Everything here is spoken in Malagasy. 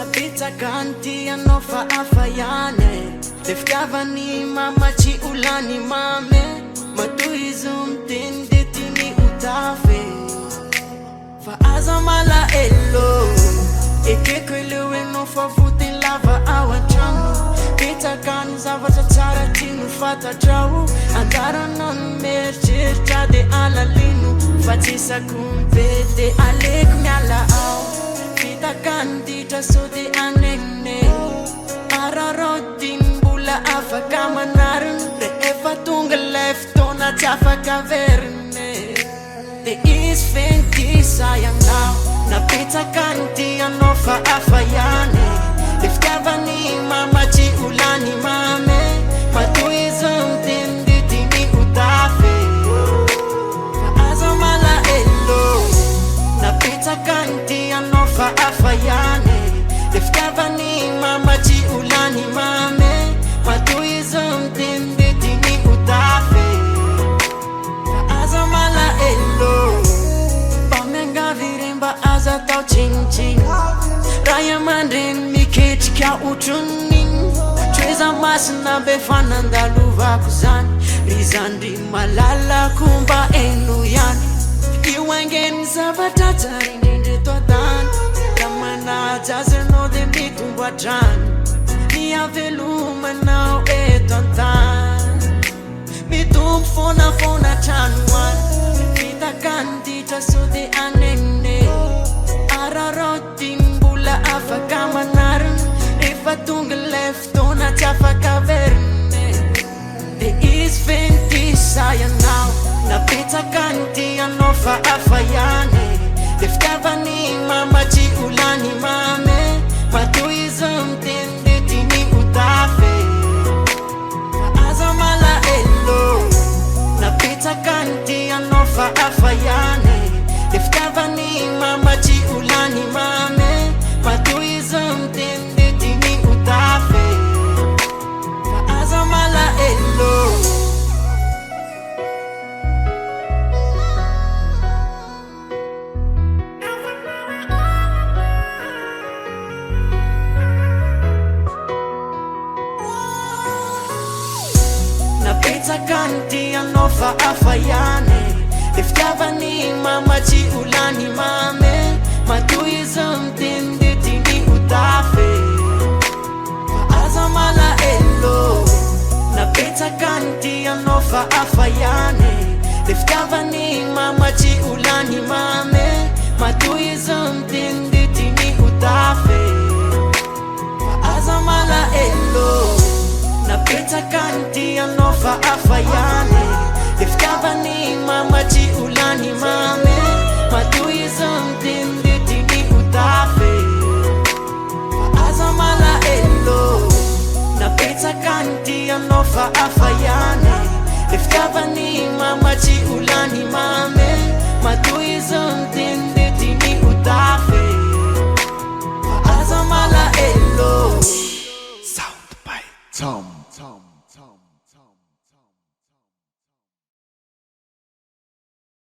Napitsakanty anao fa afa ihany le fitiavany mama tsy olany mamy matoy izy miteny de tiany ho tafy fa aza malaelo ekeko eleo enao fa voteny lava ao an-trano pitsakany zavatra tsara tiano fantatrao anjaranao no mieritreritra de alalino fa tsisako be de aleko miala ao fitakany ditra so de anegne ararotiny mbola afaka manariny rehefa tonga lay fotoana tsy afaka veriny de izy fenty sayanao napitsakany tianao fa afa ihany le fitiavany mama tsy olany mamy matoy izy miteny de tiany ho tafy fa aza malaelo napitsakany tianao fa afa ihany le fitiavany mama tsy olany mamy matoy izy miteny de tiany ho tafy fa aza malaelo pamiangaviremba aza tao tsinitsiny raha aman-dreny miketrika otronyny troeza masina be fanandalovako zany ry zandry malalako mba eno ihany io angeny zavatra tsara indrindra eto an-tany da manaja azy anao de mitomboadrany ny avelomanao eto an-tany mitombo fonafona trano any fitakany ditra so de anegne ararotiny mbola afaka manariny rehefa tonga lay fotoana tsy afaka veriny de izy fenty sayanao napitsakany tianao fa afa ihany le fitiavany mama tsy olany mamy matoy izy miteny de tiany ho tafy fa aza malaelo napitsakany tianao fa afa ihany le fitiavany mama tsy olany mamy matoy izy miteny de tiany ho tafy fa aza malaelo napitsakany tianao fa afa ihany le fitiavany mama tsy olany mamy matoy izy miteny de tiany ho tafy fa aza malaelo napitsakany tianao fa afa ihany le fitiavany mama tsy olany mamy matoy izy miteny de tiany ho tafy fa aza malaelo napitsakany tianao fa afa ihany le fitiavany mama tsy olany mamy matoy izy miteny de tiany ho tafy fa aza malaelo napitsakany tianao fa afa ihany le fitiavany mama tsy olany mamy matoy izy miteny